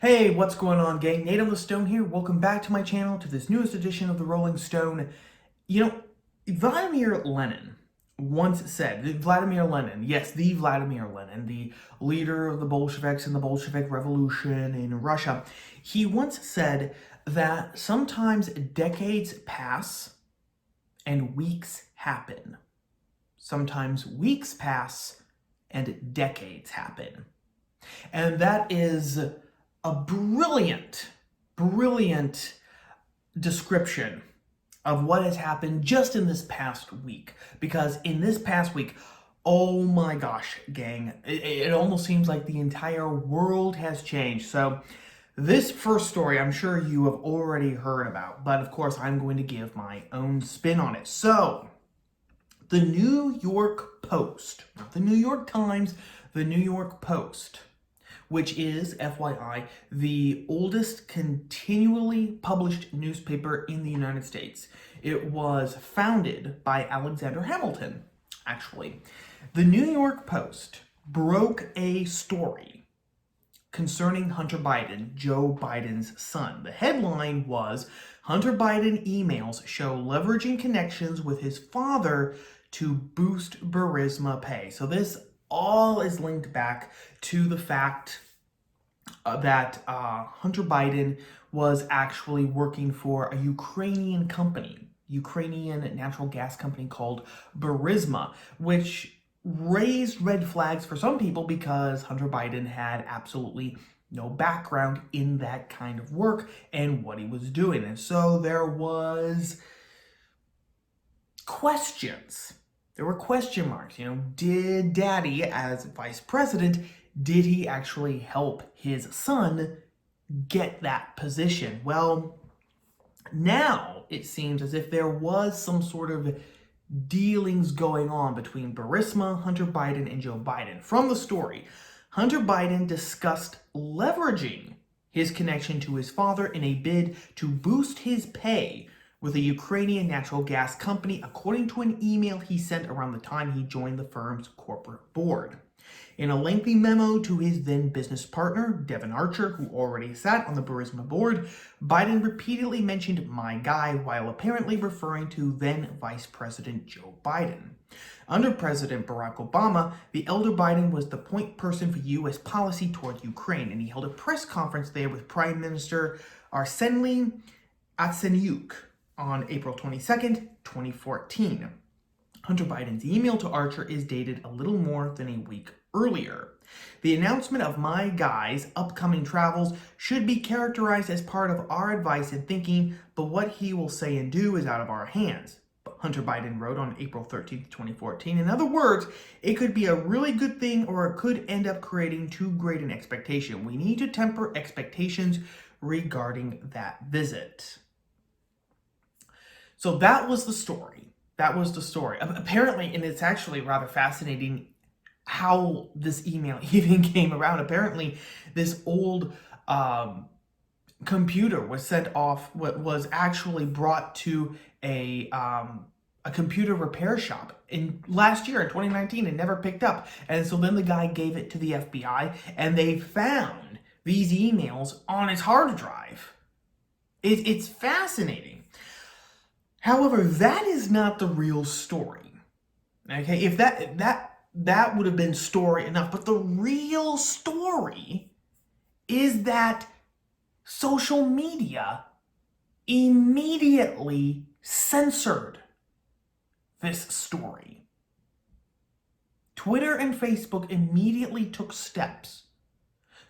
Hey, what's going on, gang? Nate on the Stone here. Welcome back to my channel, to this newest edition of the Rolling Stone. You know, Vladimir Lenin once said, Vladimir Lenin, yes, the Vladimir Lenin, the leader of the Bolsheviks and the Bolshevik Revolution in Russia, he once said that sometimes decades pass and weeks happen. Sometimes weeks pass and decades happen. And that is a brilliant description of what has happened just in this past week. Because in this past week, oh my gosh, gang, it almost seems like the entire world has changed. So this first story, I'm sure you have already heard about, but of course I'm going to give my own spin on it. So, the New York Post, not the New York Times, the New York Post, which is, FYI, the oldest continually published newspaper in the United States. It was founded by Alexander Hamilton, actually. The New York Post broke a story concerning Hunter Biden, Joe Biden's son. The headline was, Hunter Biden emails show leveraging connections with his father to boost Burisma pay. So this all is linked back to the fact that Hunter Biden was actually working for a Ukrainian company, Ukrainian natural gas company called Burisma, which raised red flags for some people because Hunter Biden had absolutely no background in that kind of work and what he was doing. And so there was questions. There were question marks. Did Daddy, as vice president, did he actually help his son get that position? Well, now it seems as if there was some sort of dealings going on between Burisma, Hunter Biden, and Joe Biden. From the story, Hunter Biden discussed leveraging his connection to his father in a bid to boost his pay with a Ukrainian natural gas company, according to an email he sent around the time he joined the firm's corporate board. In a lengthy memo to his then business partner, Devon Archer, who already sat on the Burisma board, Biden repeatedly mentioned "my guy" while apparently referring to then Vice President Joe Biden. Under President Barack Obama, the elder Biden was the point person for U.S. policy toward Ukraine, and he held a press conference there with Prime Minister Arseniy Yatsenyuk on April 22nd, 2014. Hunter Biden's email to Archer is dated a little more than a week earlier. The announcement of "my guy's" upcoming travels should be characterized as part of our advice and thinking, but what he will say and do is out of our hands. Hunter Biden wrote on April 13th, 2014. In other words, it could be a really good thing or it could end up creating too great an expectation. We need to temper expectations regarding that visit. So that was the story. Apparently, and it's actually rather fascinating how this email even came around. Apparently, this old computer was sent off, was actually brought to a computer repair shop last year in 2019 and never picked up. And so then the guy gave it to the FBI and they found these emails on his hard drive. It's fascinating. However, that is not the real story. Okay, if that would have been story enough, but the real story is that social media immediately censored this story. Twitter and Facebook immediately took steps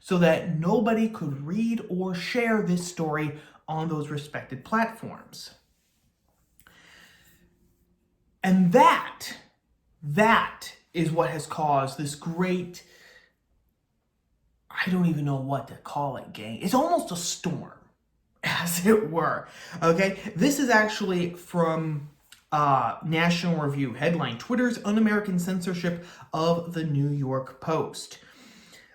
so that nobody could read or share this story on those respected platforms. And that is what has caused this great, I don't even know what to call it, gang. It's almost a storm, as it were. Okay, this is actually from National Review headline: Twitter's Un-American Censorship of the New York Post.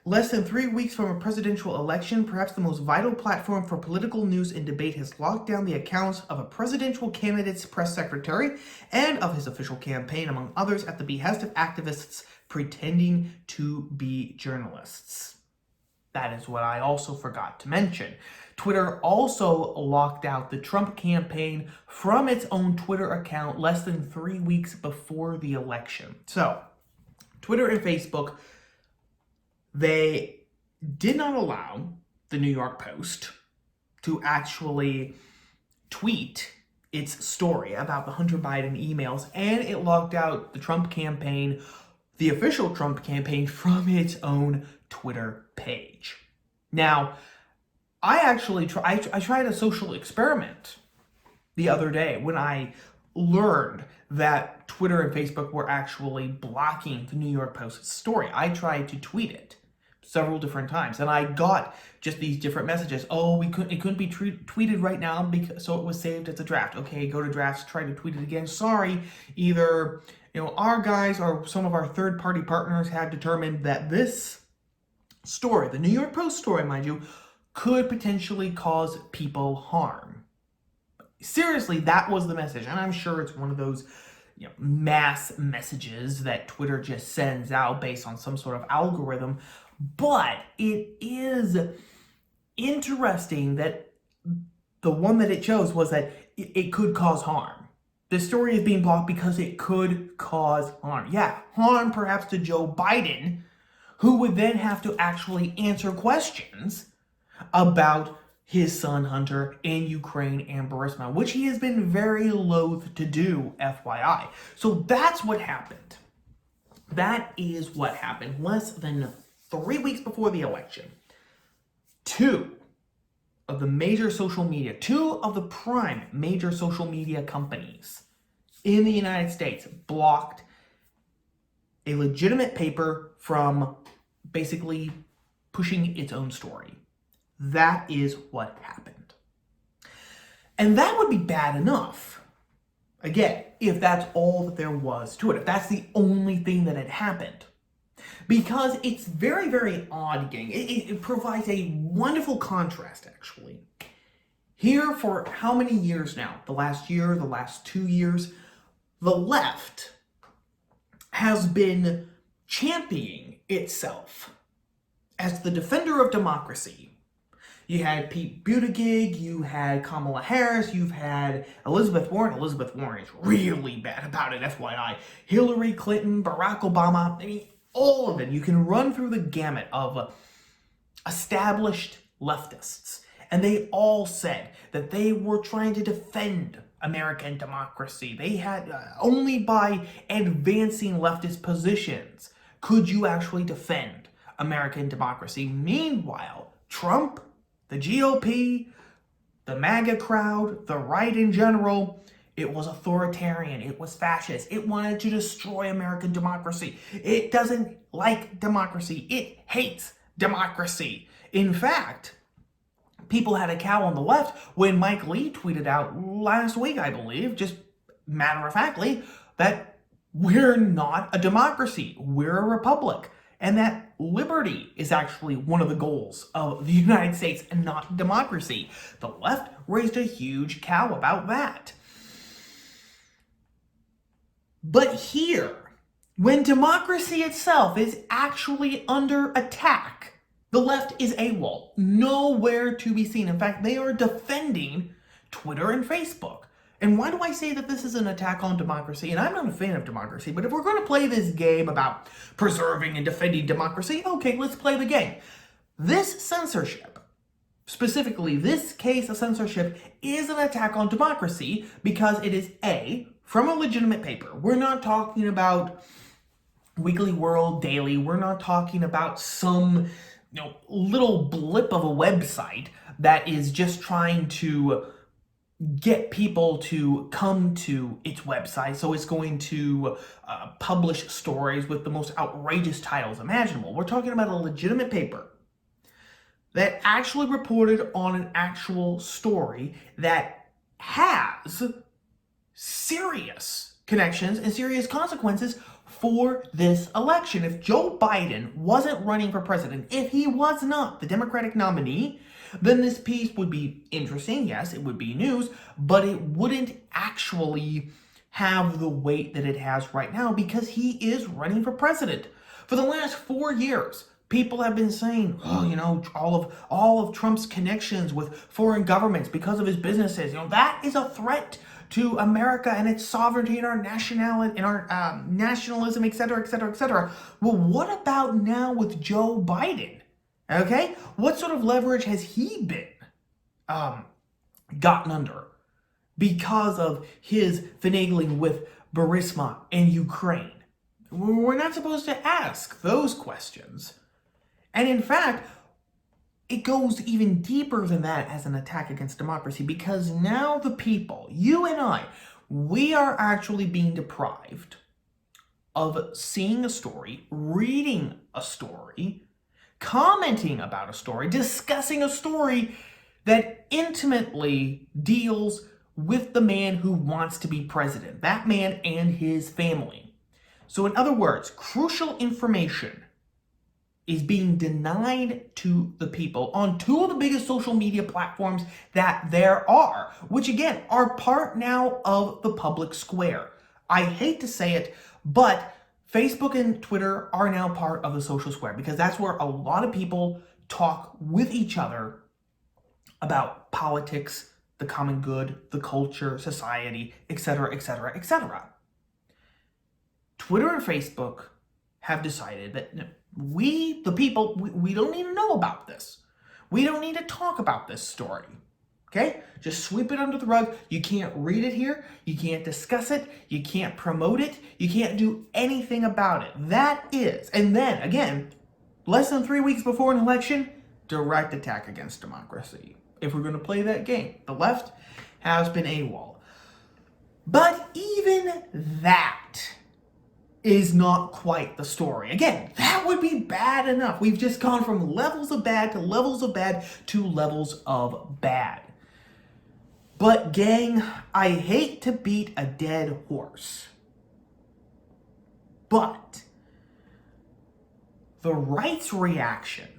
Less than 3 weeks from a presidential election, perhaps the most vital platform for political news and debate has locked down the accounts of a presidential candidate's press secretary and of his official campaign, among others, at the behest of activists pretending to be journalists. That is what I also forgot to mention. Twitter also locked out the Trump campaign from its own Twitter account less than 3 weeks before the election. So, Twitter and Facebook, they did not allow the New York Post to actually tweet its story about the Hunter Biden emails, and it locked out the Trump campaign, the official Trump campaign, from its own Twitter page. Now, I actually tried a social experiment the other day when I learned that Twitter and Facebook were actually blocking the New York Post's story. I tried to tweet it several different times, and I got just these different messages. Oh, it couldn't be tweeted right now because so it was saved as a draft. Okay, go to drafts, try to tweet it again. Sorry, either our guys or some of our third-party partners had determined that this story, the New York Post story, mind you, could potentially cause people harm. Seriously, that was the message, and I'm sure it's one of those mass messages that Twitter just sends out based on some sort of algorithm. But it is interesting that the one that it chose was that it could cause harm. The story is being blocked because it could cause harm. Yeah, harm perhaps to Joe Biden, who would then have to actually answer questions about his son Hunter in Ukraine and Burisma, which he has been very loath to do, FYI. So that's what happened. That is what happened less than 3 weeks before the election. Two of the prime major social media companies in the United States blocked a legitimate paper from basically pushing its own story. That is what happened. And that would be bad enough, again, if that's all that there was to it, if that's the only thing that had happened. Because it's very, very odd, gang. It provides a wonderful contrast, actually. Here, for how many years now? The last year, the last 2 years, the left has been championing itself as the defender of democracy. You had Pete Buttigieg, you had Kamala Harris, you've had Elizabeth Warren. Elizabeth Warren is really bad about it, FYI. Hillary Clinton, Barack Obama, I mean, all of it. You can run through the gamut of established leftists. And they all said that they were trying to defend American democracy. They had, only by advancing leftist positions could you actually defend American democracy. Meanwhile, Trump, the GOP, the MAGA crowd, the right in general, it was authoritarian, it was fascist, it wanted to destroy American democracy. It doesn't like democracy, it hates democracy. In fact, people had a cow on the left when Mike Lee tweeted out last week, I believe, just matter-of-factly, that we're not a democracy, we're a republic. And that liberty is actually one of the goals of the United States and not democracy. The left raised a huge cow about that. But here, when democracy itself is actually under attack, the left is AWOL, nowhere to be seen. In fact, they are defending Twitter and Facebook. And why do I say that this is an attack on democracy? And I'm not a fan of democracy, but if we're going to play this game about preserving and defending democracy, okay, let's play the game. This censorship, specifically this case of censorship, is an attack on democracy because it is A, from a legitimate paper. We're not talking about Weekly World Daily. We're not talking about some little blip of a website that is just trying to get people to come to its website, so it's going to publish stories with the most outrageous titles imaginable. We're talking about a legitimate paper that actually reported on an actual story that has serious connections and serious consequences for this election. If Joe Biden wasn't running for president, if he was not the Democratic nominee, then this piece would be interesting. Yes, it would be news, but it wouldn't actually have the weight that it has right now because he is running for president. For the last 4 years, People have been saying, oh, all of Trump's connections with foreign governments because of his businesses, that is a threat to America and its sovereignty and our nationality and our nationalism, et cetera, et cetera, et cetera. Well, what about now with Joe Biden? Okay, what sort of leverage has he been gotten under because of his finagling with Burisma and Ukraine? We're not supposed to ask those questions. And in fact, it goes even deeper than that as an attack against democracy, because now the people, you and I, we are actually being deprived of seeing a story, reading a story, commenting about a story, discussing a story that intimately deals with the man who wants to be president, that man and his family. So in other words, crucial information is being denied to the people on two of the biggest social media platforms that there are, which again are part now of the public square. I hate to say it, but Facebook and Twitter are now part of the social square because that's where a lot of people talk with each other about politics, the common good, the culture, society, etc., etc., etc. Twitter and Facebook have decided that we, the people, we don't need to know about this. We don't need to talk about this story. Okay? Just sweep it under the rug. You can't read it here. You can't discuss it. You can't promote it. You can't do anything about it. That is, and then again, less than 3 weeks before an election, direct attack against democracy. If we're going to play that game, the left has been AWOL. But even that is not quite the story. Again, that would be bad enough. We've just gone from levels of bad to levels of bad to levels of bad. But gang, I hate to beat a dead horse, but the right's reaction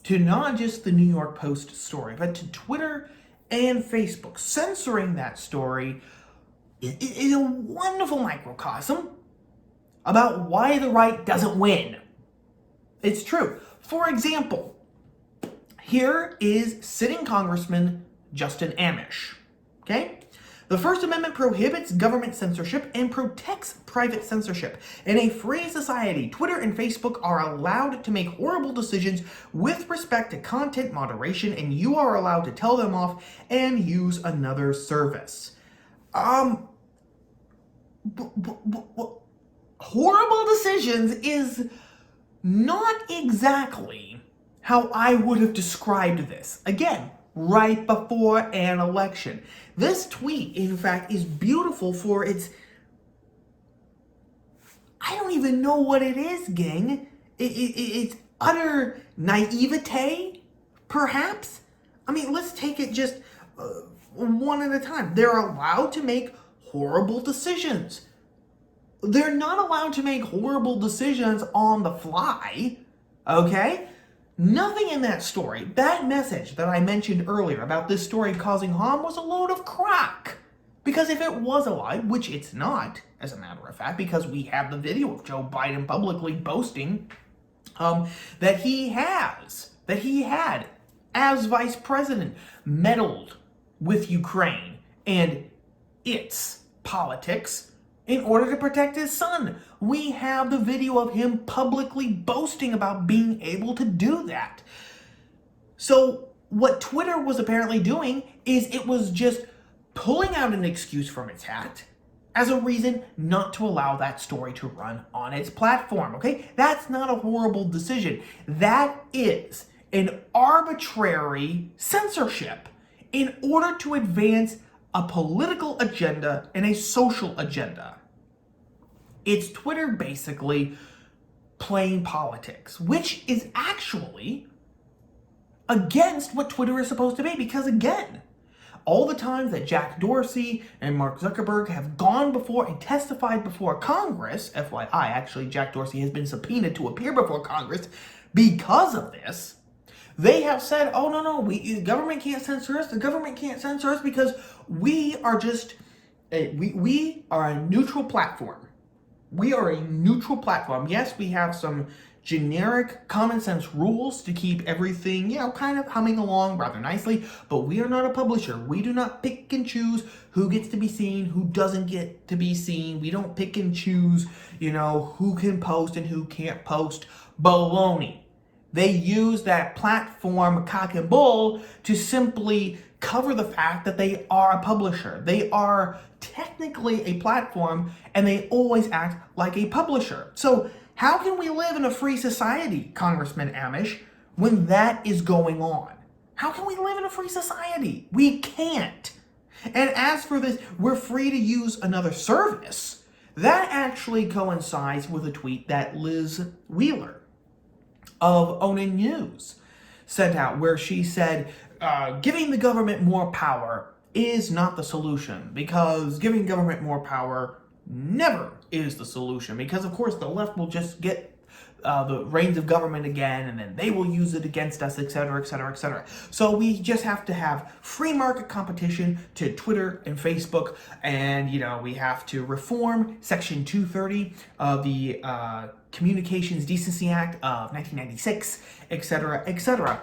to not just the New York Post story, but to Twitter and Facebook censoring that story is a wonderful microcosm about why the right doesn't win. It's true. For example, here is sitting Congressman Justin Amash. Okay? The First Amendment prohibits government censorship and protects private censorship. In a free society, Twitter and Facebook are allowed to make horrible decisions with respect to content moderation, and you are allowed to tell them off and use another service. Horrible decisions is not exactly how I would have described this. Again, right before an election. This tweet, in fact, is beautiful for its... I don't even know what it is, gang. It's utter naivete, perhaps? I mean, let's take it just one at a time. They're allowed to make horrible decisions. They're not allowed to make horrible decisions on the fly, okay? Nothing in that story, that message that I mentioned earlier about this story causing harm was a load of crack. Because if it was a lie, which it's not, as a matter of fact, because we have the video of Joe Biden publicly boasting that he had, as vice president, meddled with Ukraine and its politics in order to protect his son. We have the video of him publicly boasting about being able to do that. So what Twitter was apparently doing is it was just pulling out an excuse from its hat as a reason not to allow that story to run on its platform, okay? That's not a horrible decision. That is an arbitrary censorship in order to advance a political agenda and a social agenda. It's Twitter basically playing politics, which is actually against what Twitter is supposed to be. Because again, all the times that Jack Dorsey and Mark Zuckerberg have gone before and testified before Congress, FYI, actually Jack Dorsey has been subpoenaed to appear before Congress because of this, they have said, oh no, the government can't censor us, the government can't censor us because we are just, we are a neutral platform. We are a neutral platform. Yes, we have some generic common sense rules to keep everything, kind of humming along rather nicely. But we are not a publisher. We do not pick and choose who gets to be seen, who doesn't get to be seen. We don't pick and choose, who can post and who can't post. Baloney. They use that platform cock and bull to simply cover the fact that they are a publisher. They are technically a platform, and they always act like a publisher. So how can we live in a free society, Congressman Amish, when that is going on? How can we live in a free society? We can't. And as for this, we're free to use another service. That actually coincides with a tweet that Liz Wheeler of Onan News sent out, where she said, giving the government more power is not the solution, because giving government more power never is the solution, because of course the left will just get the reins of government again, and then they will use it against us, etc., etc., etc. So we just have to have free market competition to Twitter and Facebook, and we have to reform Section 230 of the Communications Decency Act of 1996, etc., etc.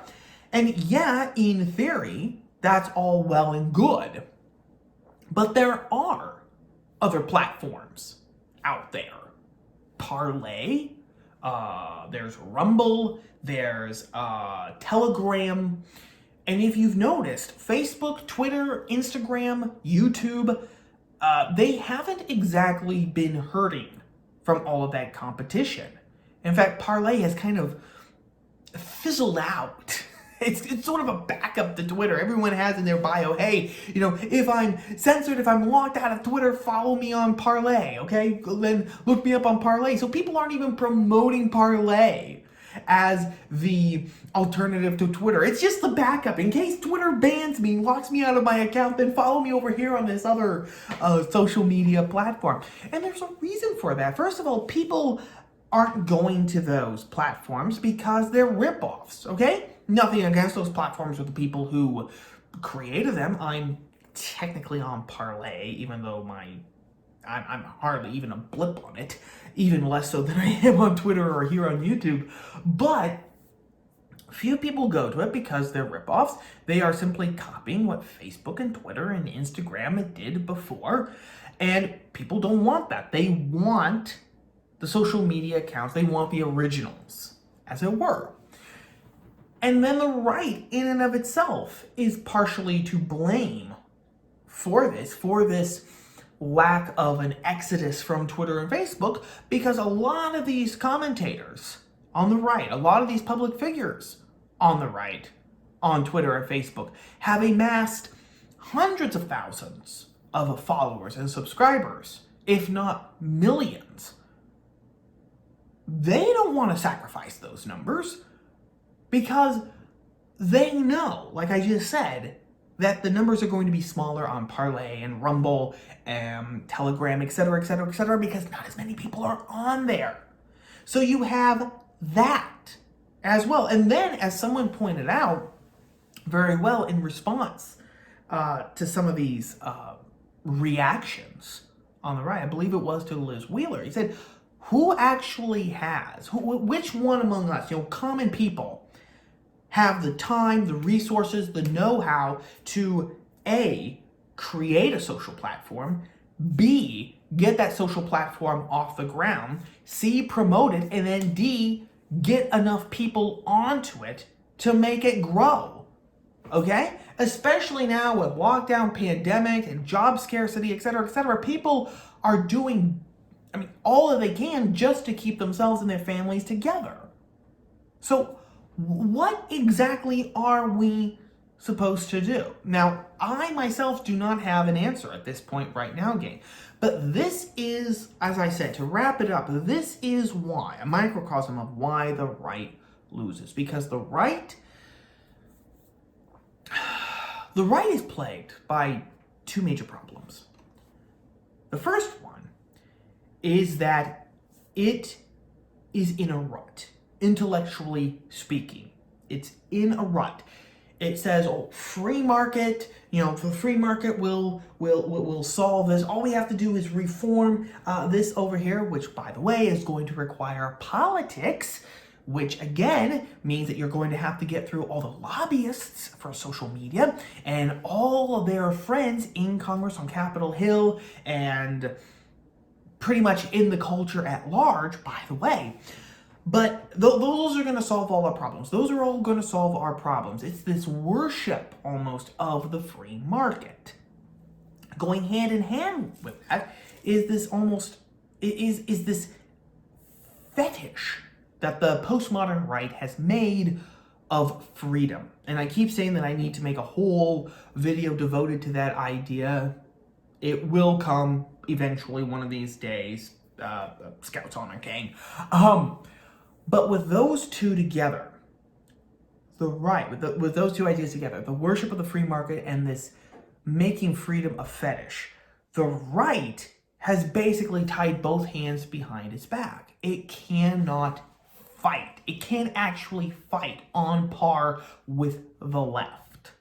And yeah, in theory, that's all well and good. But there are other platforms out there. Parlay, there's Rumble, there's Telegram. And if you've noticed, Facebook, Twitter, Instagram, YouTube, they haven't exactly been hurting from all of that competition. In fact, Parlay has kind of fizzled out. It's sort of a backup to Twitter. Everyone has in their bio, hey, if I'm censored, if I'm locked out of Twitter, follow me on Parlay, okay? Then look me up on Parlay. So people aren't even promoting Parlay as the alternative to Twitter. It's just the backup. In case Twitter bans me, locks me out of my account, then follow me over here on this other social media platform. And there's a reason for that. First of all, people aren't going to those platforms because they're ripoffs, okay? Nothing against those platforms or the people who created them. I'm technically on Parlay, even though I'm hardly even a blip on it, even less so than I am on Twitter or here on YouTube. But few people go to it because they're ripoffs. They are simply copying what Facebook and Twitter and Instagram did before, and people don't want that. They want the social media accounts. They want the originals, as it were. And then the right, in and of itself, is partially to blame for this lack of an exodus from Twitter and Facebook, because a lot of these commentators on the right, a lot of these public figures on the right, on Twitter and Facebook, have amassed hundreds of thousands of followers and subscribers, if not millions. They don't want to sacrifice those numbers, because they know, like I just said, that the numbers are going to be smaller on Parlay and Rumble and Telegram, etc., etc., etc., because not as many people are on there. So you have that as well. And then, as someone pointed out very well in response to some of these reactions on the right, I believe it was to Liz Wheeler, he said, who actually has, which one among us, common people, have the time, the resources, the know-how to A, create a social platform, B, get that social platform off the ground, C, promote it, and then D, get enough people onto it to make it grow, okay? Especially now with lockdown, pandemic, and job scarcity, etc., people are doing, all that they can just to keep themselves and their families together. So what exactly are we supposed to do? Now, I myself do not have an answer at this point right now, gang. But this is, as I said, to wrap it up, this is why, a microcosm of why the right loses. Because the right is plagued by two major problems. The first one is that it is in a rut. Intellectually speaking, it's in a rut. It says, free market, the free market will solve this. All we have to do is reform this over here, which, by the way, is going to require politics, which again means that you're going to have to get through all the lobbyists for social media and all of their friends in Congress, on Capitol Hill, and pretty much in the culture at large, by the way. But those are going to solve all our problems. Those are all going to solve our problems. It's this worship almost of the free market. Going hand in hand with that is this this fetish that the postmodern right has made of freedom. And I keep saying that I need to make a whole video devoted to that idea. It will come eventually one of these days. Scouts on a gang. But with those two together, the right, with those two ideas together, the worship of the free market and this making freedom a fetish, the right has basically tied both hands behind its back. It cannot fight. It can't actually fight on par with the left.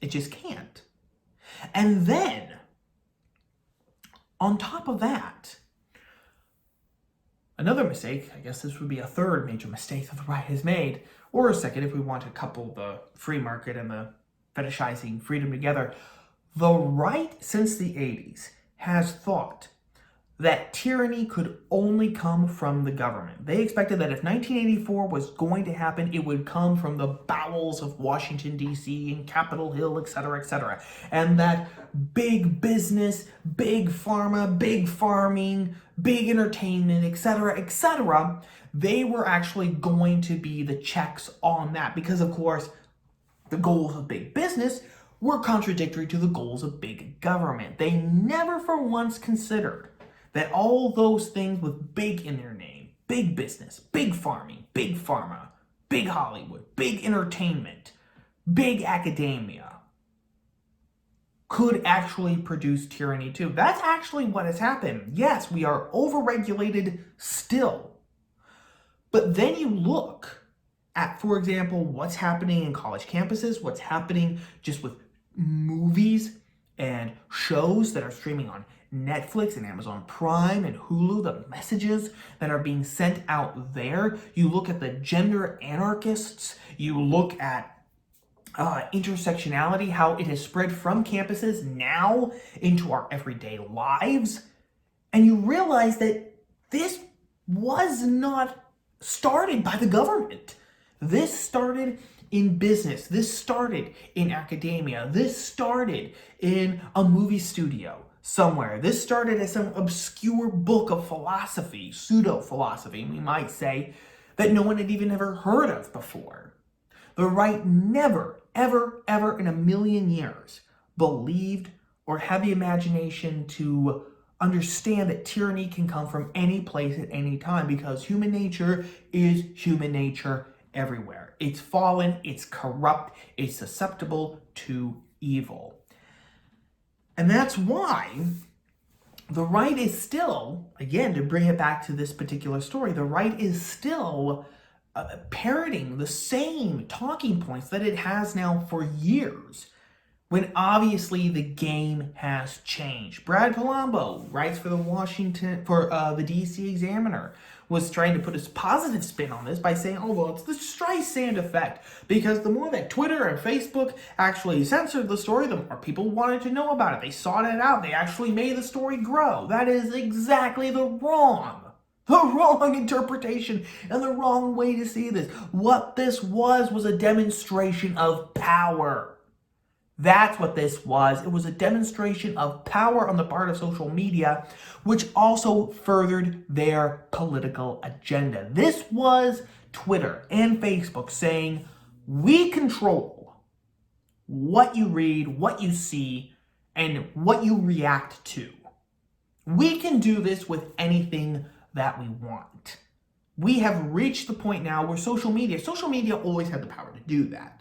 It just can't. And then, on top of that, another mistake, I guess this would be a third major mistake that the right has made, or a second if we want to couple the free market and the fetishizing freedom together. The right, since the 80s, has thought that tyranny could only come from the government. They expected that if 1984 was going to happen, it would come from the bowels of Washington, D.C. and Capitol Hill, etc., and that big business, big pharma, big farming, big entertainment, etc., they were actually going to be the checks on that, because of course the goals of big business were contradictory to the goals of big government. They never for once considered that all those things with big in their name, big business, big farming, big pharma, big Hollywood, big entertainment, big academia, could actually produce tyranny too. That's actually what has happened. Yes, we are overregulated still. But then you look at, for example, what's happening in college campuses, what's happening just with movies and shows that are streaming on Netflix and Amazon Prime and Hulu, the messages that are being sent out there. You look at the gender anarchists, you look at intersectionality, how it has spread from campuses now into our everyday lives, and you realize that this was not started by the government. This started in business. This started in academia. This started in a movie studio somewhere. This started as some obscure book of philosophy, pseudo-philosophy, we might say, that no one had even ever heard of before. The right never, ever, ever in a million years believed or had the imagination to understand that tyranny can come from any place at any time, because human nature is human nature everywhere. It's fallen, it's corrupt, it's susceptible to evil. And that's why the right is still, again, to bring it back to this particular story, the right is still parroting the same talking points that it has now for years, when obviously the game has changed. Brad Palumbo writes for the DC Examiner, was trying to put a positive spin on this by saying, oh, well, it's the Streisand effect, because the more that Twitter and Facebook actually censored the story, the more people wanted to know about it. They sought it out. They actually made the story grow. That is exactly the wrong interpretation and the wrong way to see this. What this was a demonstration of power. That's what this was. It was a demonstration of power on the part of social media, which also furthered their political agenda. This was Twitter and Facebook saying, we control what you read, what you see, and what you react to. We can do this with anything that we want. We have reached the point now where social media always had the power to do that.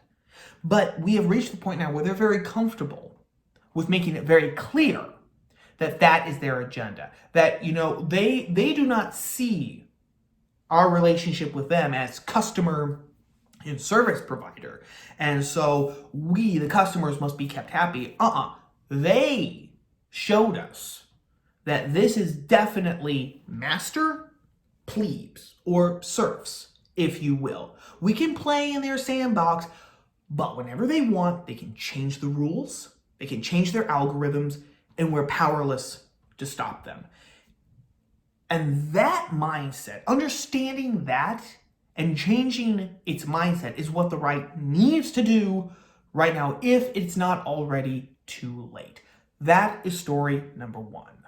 But we have reached the point now where they're very comfortable with making it very clear that that is their agenda. That, they do not see our relationship with them as customer and service provider. And so we, the customers, must be kept happy. They showed us that this is definitely master, plebes, or serfs. if you will. We can play in their sandbox, but whenever they want, they can change the rules, they can change their algorithms, and we're powerless to stop them. And that mindset, understanding that and changing its mindset is what the right needs to do right now if it's not already too late. That is story number one.